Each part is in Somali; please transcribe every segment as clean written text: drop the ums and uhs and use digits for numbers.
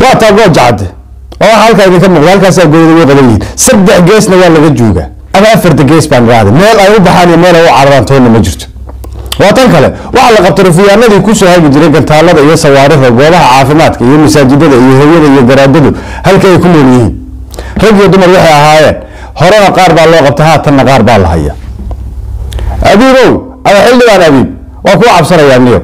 واتاقو جعد هالكا إذا كان مغلال كاسا قولي وغليين سبع جيسنا ولا جوجا أنا أفرد جيس بان هذا ميل أيوب بحالي ميل أو عرضان تون مجرد وطن كله وعلى قبطر في النادي كل شيء هاي جريء قلت هلا ده يسوارثه وجوابها عافماتك يمساجد ده يهوي ده يجرده هل كي يكون ليه رجع دمر وحى هاي هرنا قارب الله قبتها تنا قارب الله هي أبيرو أنا حلو أنا أبي وأكو عبصر يعني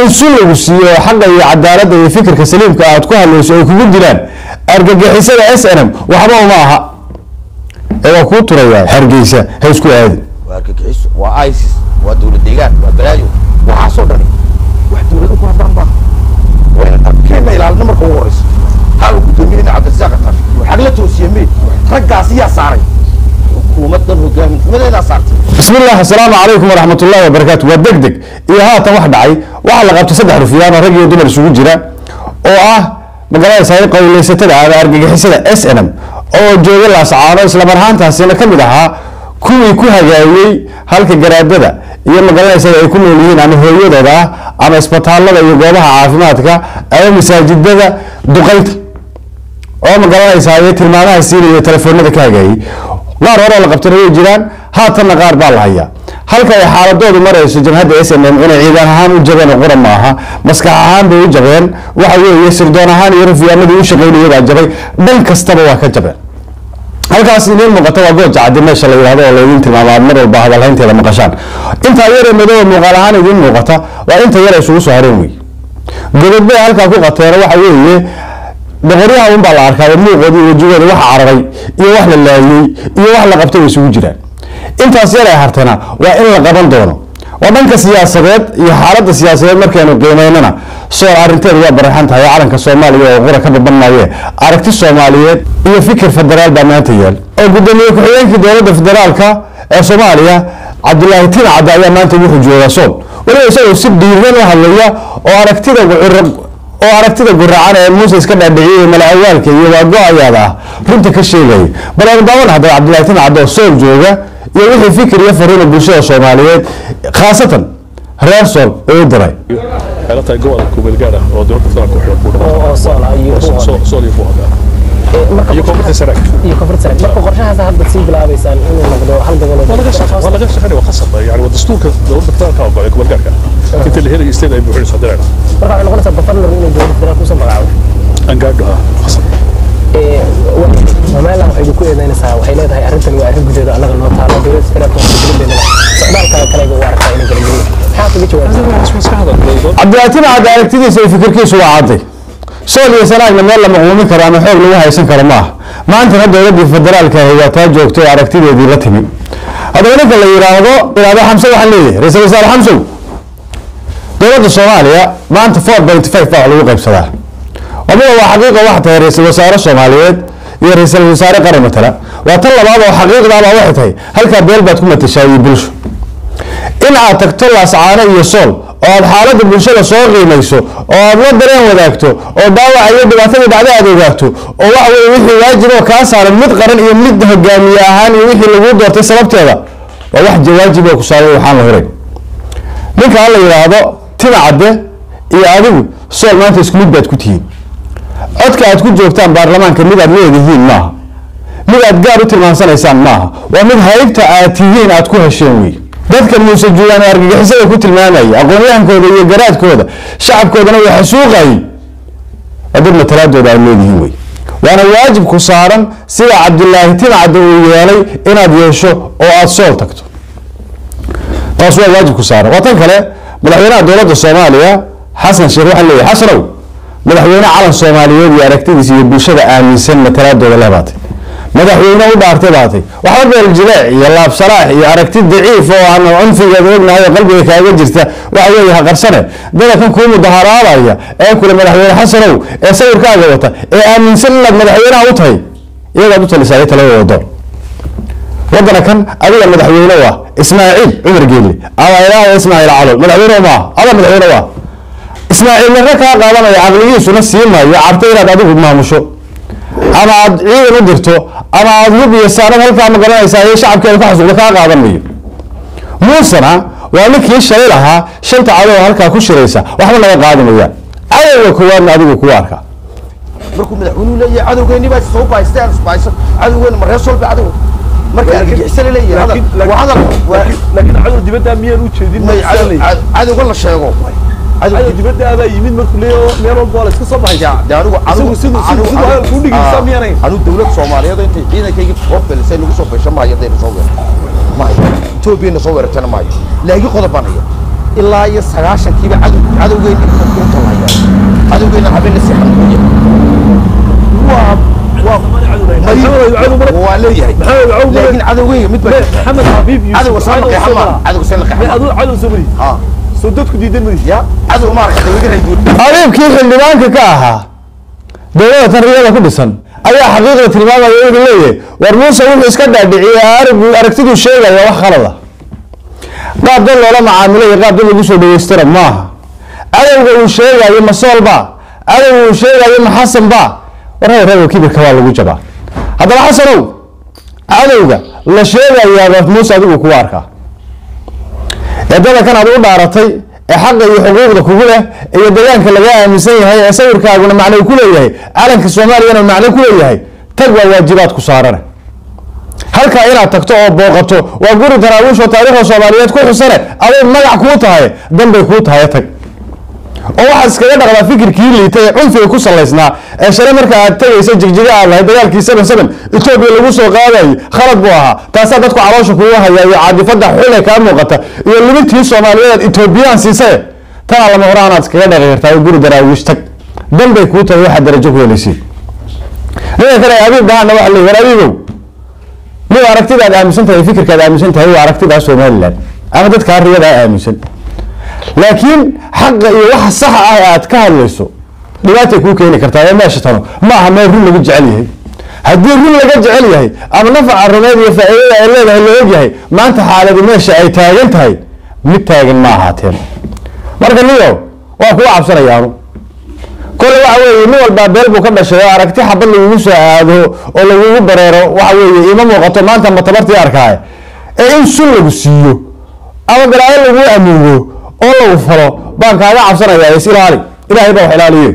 السلوك السيء حق يعدالة يفكر كسليم كأتكوها اللي يكون دلان أرجع حساب SNM وحبوا معها أيوة كوتر يا حرقيسة هيسكو هذا واركيس وآيسيس ودولة ديجان وبلايو وحصلني واحد من الأخوة ضربة وكان إلى النمر كورس هذا كتمين عبد الزاقة وحقلته سيمين رجع سياسة صاري ومدن وجام من إلى صارت بسم الله السلام عليكم ورحمة الله وبركاته ودقدق إيه هات واحد عي وعلى قبت صدح رفيانا رجع دمر سوق جرا أو مقالة سايقة اللي ستدعى على أرجع حساب SNM أو جوال الأسعار إسلام برهان تحسين كم لها كوي كوها جاي هالك جرادة يوم مقالة سايقة يكون لين عن هوية ده أما إسبتال الله يجوابها عافماتك أي مساجد ده دقيت أو مقالة سايقة المعنى يصير تلفون ده كاجي غار ورا لقبت رجع جيران هاتنا غار بالهيا هالك يا حالة دول مرة يسجل هذا SNM أنا عيدا هان وجبان غرام معها مسك هان بيجبان وحوي يسر دون هان يرفي أنا بيشغل يبغى جبان بل كستبوا كجبان halkaas inuu muuqato waa goob cad meesha la yiraahdo oo leeyin tilmaamaad mar walba hadalhaynteeda maqashaan inta yar madow muuqaal ahaan idin muuqata waa inta yar isugu soo hareen way gobobada halka ku qateero waxa weeye boqoryaha un baa la arkay muuqoodi wajigooda waxa cararay iyo wax la laayay iyo wax la qabtay isugu jiraan intaas yar ay hartana waa in la qaban doono wadanka siyaasadeed iyo xaaladda siyaasadeed markaynu qiimeynana soo arinteedu waa baraxan tahay calanka Soomaaliya oo qura ka badanaayay aragti Soomaaliyeed iyo fikir federaal baa maanta yaal oo gudoomiye ku-xigeenka dowladda federaalka ee Soomaaliya Cabdullaahi Tiin Cadde ayaa maanta wuxuu joogaa Sool waliba isagoo si dhiiran u hadlaya oo aragtida gurracan ee Muuse iska dhaadhiciyay malaawaalka iyo waago'ayada runta ka sheegay bal aan daawan hadda Cabdullaahi Tiin Cadde oo Sool jooga iyo wixii fikir iyo fariin bulshada Soomaaliyeed khaasatan reer Sool oo diray أنا تجوا الكوبل جارة ودور تطلع كوبل صال يفوها يكفر تسرق ما قرشها هذا هذا تصيب لا بيسان إنه نقدر هل ده ولا جالس خير وخاصة يعني والدستور كدور تطلع كوبل كوبل جارة أنت اللي هي يستدعي بحرص هذا طبعا أنا قلت بطل إنه دور تطلع كوسم بعوض أنقادها خاصة وما له يقول إذا نسها وحيلات هاي أرنتن وأرنت جديد أنا قلنا تعالى دور تطلع كوسم بيننا سؤال كلام جوارك إنه كلامي Cabdullaahi Tiin Cadde aragtidiisa iyo fikirkiisu waa caday Sool iyo Sanaagna meel la maquumin karo ama xoog lagu haysan karo maaha maanta dowladda federaalka ah taa joogto aragtideedii la timi hadaba ninka la yiraahdo Xamse waxaan leeyahay ra'iisul wasaare Xamse dowladda Soomaaliya maanta 4.5 baa lagu qaybsadaa wada waa xaqiiqo wax tahay ra'iisul wasaare Soomaaliyeed iyo ra'iisul wasaare qaran matala waa tan labaad oo xaqiiqda ah waxay tahay halka beel baad ku matashay bulsho in aad tagto Laascaano iyo Sool oo aad xaaladda bulshada soo qiimayso oo aad la dareen wadaagto oo dhaawac iyo dhibaatada dhacday aad ogaato oo wax weey wixii waajib oo ka saaran mid qaran iyo mid hogaamiye ahaan iyo wixii lagu doortay sababteeda waa wax jawaab oo ku saaray waxaan la horay ninka la yiraahdo Tiin Cadde iyo adigu Sool maanta isku mid baad ku tihiin codka aad ku joogtaan baarlamaanka mid aad leedihiin maaha mid aad gaar u tilmaansanaysaan maaha waa mid haybta aad tihiin aad ku hesheen weey dadka Muuse Juulaan argagixisada ku tilmaamay aqoonyahankooda iyo garaadkooda shacabkoodana way xasuuqay adib matalaadooda ay leeyihiin way waana waajib ku saaran sida Cabdullaahi Tiin Cadde uu yeelay inaad yeesho oo aad Sool tagto taas waa waajib ku saaran watan kale madaxweynaha dowladda Soomaaliya Xasan Sheekh waxaan leeyahay xasanow madaxweyne calan Soomaaliyeed iyo aragtidiisa iyo bulshada aaminsan matalaadooda leebaatay madaxweyne u dhaartay baatay waxa beel jilaac iyo laab salaax iyo aragti daciif oo aan unfiga ognahay qalbiga kaaga jirta waxa weeye qarsane dada kan ku mudaharaadaya ee kula madaxweyne Xasanow ee sawirkaaga wata ee aaminsan inaad madaxweynaha u tahay iyaga u talisay talada wadana kan adiga madaxweyne waa Ismaaciil Cumar Geeli ama ilaahay Ismaaciil Calo madaxweyne ma ada madaxweyne waa Ismaaciil marka ka qaadanaya aqligiisuna siimayo cabtay inaad adigu maamusho ama aad ciidan u dirto ama aad hub iyo saaran halka ma garanaysaa ee shacabkeeda ka xasuuqda ka qaadanayo Muusana waa ninkii shalay lahaa shanta calo halka ku shiraysa waxba laga qaadanayaa ay cadowga koowaadna adigu kugu arkaa markuu madaxweynuhu leeyahay cadowgeennii baa soo bahaysteen isbahayso cadowgeena ma reer solba cadow marka argagixisana leeyahay waa hadal laakiin cadow dibadda miyaan u jeedin cadowga la sheego cadow dibadda adaa yimid markuu leeyahay meel walba waa la iska soo baxaya anigu siduu hadal ku dhigaysaa miyaanayn anigu dawlad Soomaaliyeed intay ciidankayga soo belisay lagu soo beesha maayo hadday soo weerarto maayo Itoobiya soo weerartana maayo laakiin qodobanaya ilaa iyo 90kiiba cadowgeennii ku talaya cadowgeena habeen si xanuunaya waa leeyahay laakiin cadowgeena mid baa Maxamed Habiib cadow sanqay xamaa cadow sanqay xamaa cadow Soomaali soo dadku diidan mari ya cadow ma arka cadowgeena adeebkii xildhibaanka ka ahaa dowladda tariyada ku dhisan ayaa xaqiiqda tilmaamaya inuu leeyahay war Muuse wuxuu iska dhaadhiciyay aragtidu sheegaya wax khalad ah qaab dad loola macaamilay qaab dad lagu soo dhaweystira maaha adawga uu sheegayo ma soolba adawga uu sheegayo ma xasan ba waray reebo kibirka waa lagu jabaa hadaba xasanow adawga la sheegayaa Muuse adigu ku arkaa dada kan aad u dhaaratay ee xaqqa iyo xuquuqda kugu leh iyo deegaanka laga aaminsan yahay ee sawirkaaguna macno ku leeyahay calanka Soomaaliyeena macno ku leeyahay tag waa waajibaad ku saaran halka inaad tagto oo booqato waa guri daraawish oo taariikhda Soomaaliyeed ku xusane adoo magac ku tahay dambe ku tahay tag oo waxa iskaga dhaqdaa fikirkii liitay cunfiga ku salaysnaa ee shalay marka aad tagaysa jigjiga ah dagaalkii 77 Itoobiya lagu soo qaaday khalad buu ahaa taas dadku caloosha ku hayay caadifada xulay ka muuqata iyo limintii Soomaaliyeed Itoobiyaan siisay tan lama horaan aad iskaga dhaqeertaa guri daraawish tag dambe ku tahay waxa darajo ku helaysid leeyahay kale abiib baan wax leeyahay abiibow لو أركتي هذا أمسنت هاي فكرة هذا أمسنت هاي وأركتي هذا سوماليلاند أنا بدك هذا هذا أمسن لكن حق واحد صح آيات كهالليسو دلوقتي يكون كيني كرتايا ماشي تمام ما هم يرون اللي جعليه هدي يرون اللي جعليه أما نفع الرماد يفعله اللي يجيه ما أنت حالة ماشي أي تاجنت هاي متاجن ما هاتين مرة اليوم وأكو عبصر أيامه كل واحد ينو البابل بكرة شيء أركتي حب اللي يساعده ولا يبرره واحد إمام وقته ما أنت متبرت ياركاه إن سلوا بسيو أما قرأي اللي هو أموره الله وفره بانك هذا عصنا يا يصير علي إلى هيبة حلالية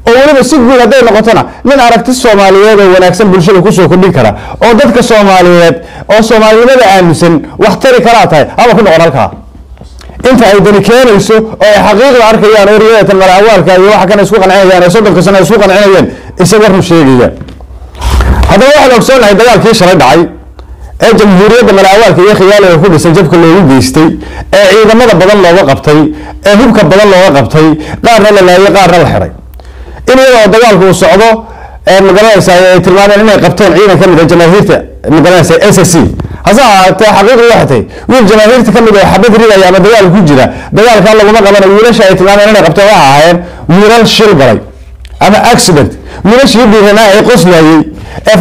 أولا بس يقول هذا نقطنا من أركتي الصوماليات ونكسب بالشيء كوسو كل كرا أو ضدك الصوماليات أو الصوماليات أمسن واحتري كراتها أما كنا قرالكها انت ايضا كان يسو حقيقه اركيان وريات المراوال كان waxa kan isku qanacayaan soddonka sano isku qanacayaan isaga sheegayaan hada waxa loo soo nahay dagaalkii shalay dhacay ee jamhuuriyadda maraawalka iyo khiyaaliga ku dhisay jabka loogu geystay ee ciidamada badan looga qabtay ee hubka badan looga qabtay qaarna la laayay qaarna la xiray inuu dagaalku socdo ee magaalada ay tilmaameen inay qabteen ciidan ka mid ah jamaahiirta magaalada SSC هذا حقيقة واحدة وين جماهير تكمل حبيت ريلا يا مدوال كوجرا دوال كان لقوا قبل ويلاش اهتمام أنا قبته واحد ويلاش شيل قري أنا أكسيدنت ويلاش يبي هنا يقص لي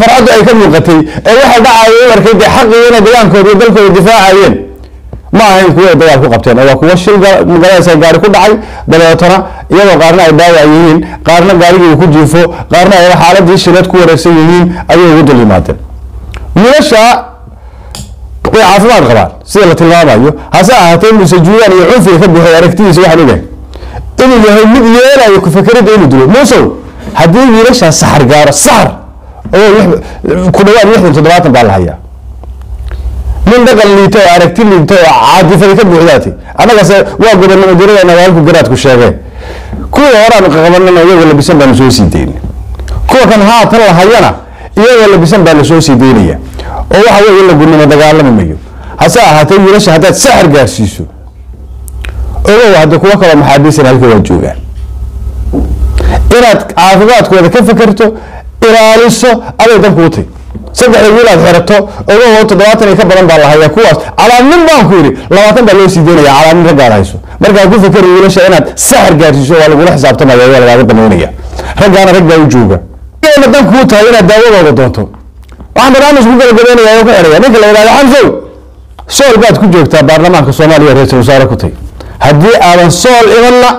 فرعد أي كم وقتي واحد دعا يمر كده حق هنا دوال كود يدل الدفاع عين ما هي كوي دوال قبتين أو كوي شيل مجالس قاري كل عاي دوال ترى يلا قارنا يداوي عيين قارنا قاري يكون جيفو قارنا إلى حالة دي شلات كوي رسيين أيه ودل يماتن ويلاش عافماد قبال سيلة الماضي هسا هاتين مسجوان يعوفي يخبه يركتيس واحد له إنه يهي مد يلا يكفكر بينه دلو موسو هدين يرش السحر قار السحر كل واحد يحضر تدرات بالهيا من دقل اللي تو عرفتي اللي تو عادي فيكبه ذاتي أنا قص واقف أنا مديري أنا قالكم قرأت كشافة كل هران قبلنا إنه يقول بسم الله نسوي دين كل كان ها ترى هيانا يقول بسم الله نسوي دينية oo waxa weeye la gudnimo dagaalamayo hasa ahaatay wiilasha hadaad saxar gaarsiiso oo wada kuwa kale maxaabiisana halka waa joogaan inaad caafimaadkooda ka fikirto ilaaliso adeedan kuutay saddex wiilaad xirato oo 70 ka badan baa la hayaa kuwaas calaamin baan ku yiri 20 baa loo sii deynaya calaamin rag gaarayso marka ku fikir wiilasha inaad saxar gaarsiiso waa lagu xisaabtamayaa waa laga dameynaya ragana rag baa u jooga inaad dan ku tahay inaad daawadooda doonto waxaan barnaamij ku kala gabeynaya oo ka xiraya ninka la yiraahdo Xamso sool baad ku joogtaa baarlamaanka Soomaaliya ra'iisul wasaare ku tay haddii aadan sool imanna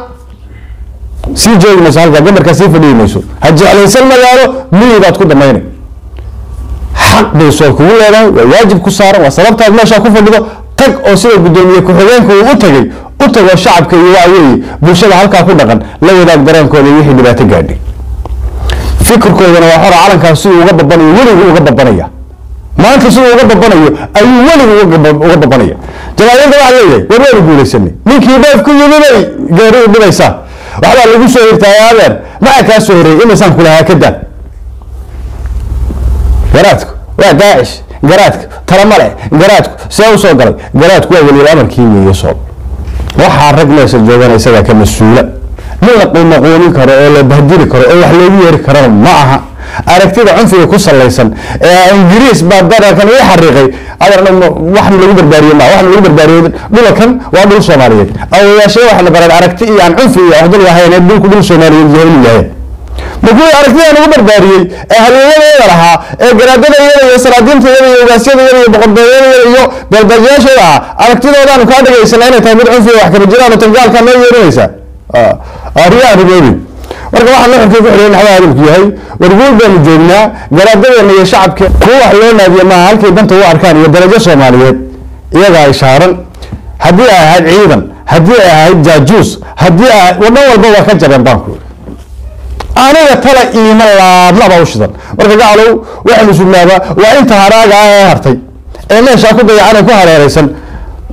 si joogna halka gabarka si fadhiimayso haddii alaysan magaalo miibaad ku dhameynay xaq bay soo ku leedahay waa waajib ku saaran waa sababta meesha ku fadhido tag oo sida gudoomiye ku xigeenku uu tagay u تقول الشعب كي يوعي بالشبه هلكا كل دقن لا يداك دران كود يحيي دبات قادي فكر كود أنا وحر عالم كاسو وقبض بني ولي وقبض بنية ما أنت سو وقبض بنية أي ولي وقبض بنية جماعة ده عليه وما يقول يسني من كيباف كل يوم جاري بنيسا وعلى اللي يقول سوي تيار ما كاسوري إما سان كلها كده جراتك وداعش جراتك ترى ملأ جراتك سووا صقر جراتك وين الأمر كيمي يصاب وحرق ناس الجوان يسوي كمسؤولة من قلنا قولي كرا ولا بهدير كرا ولا حلوية كرا معها أركتيد عنف يكسر ليسن إنجليز بعد ذلك كان يحرقي أنا واحد من الوبر باريين واحد من الوبر باريين دول كان واحد من الصوماليين أو يا شيء واحد برا أركتي يعني عنف يحضر وهاي ندول كل الصوماليين جايين جاي بقول أركتي أنا وبر باريين أهل يلا لها جرادنا يلا سرادين يلا وقاسين يلا بقبض يلا بالبجاش يلا أركتي ده أنا كذا يسنين تامر عنف وحكي الجيران وتنقال كان يجريسا أريان رجولي ورجع واحد نحن كيف حلين حياة الكيهاي ورجول بين الجنة جرادنا إن الشعب هو حلينا بيما هالك بنت هو أركان يدرجة صوماليات يجا إشارة هديها هاد عيدا هديها هاد جاجوس هديها ونور بوا كجر بانكو أنا ترى إيمان لا بوشدن ورجع له واحد سلابة وأنت هراجع هرتي أنا شاكو بيعنا كهر رئيسا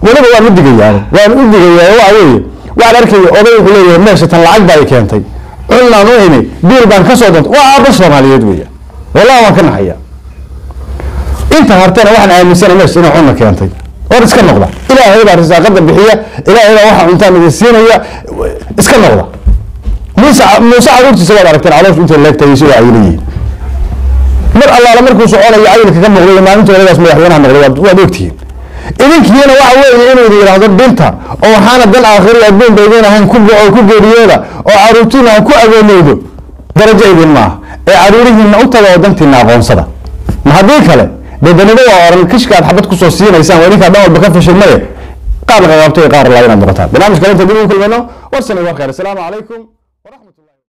ولا بوا مدقي يعني ومدقي هو عوي وعلى أركي أضيف لي ماشي العقد باي كانتي قلنا نوعي بيل بان كسودنت وعبص على يدوية والله ما كنا حيا انت هرتنا واحد عامل سنه ماشي انا عنا كانتي ورس كان نقضه الى هيدا رزاق بحيه الى هيدا واحد انت مدسينيا اسكن نقضه موسى عروتي سوى عرفتنا علوش انت اللي تيسوي عيليه مر الله لمركو سعودي عيلك كم مغلي ما انت ولا اسمه يحيونها مغلي ودوكتين إذن كينا وعوين إنه يراهد بنتها أو حنا دل آخر يبين بيننا هن كل أو كل رياضة أو عروتنا كل أجنبي درجة إذن ما عروري من أوتلا ودمت الناقون صدا ما هذيك له بدنا نبغى أورن كش كان حبت كسوسيين إنسان وينك هذا بكفش المية قال غيرتي قار الله ينادرتها برنامج كلام تقولون كل منه والسلام عليكم. السلام عليكم.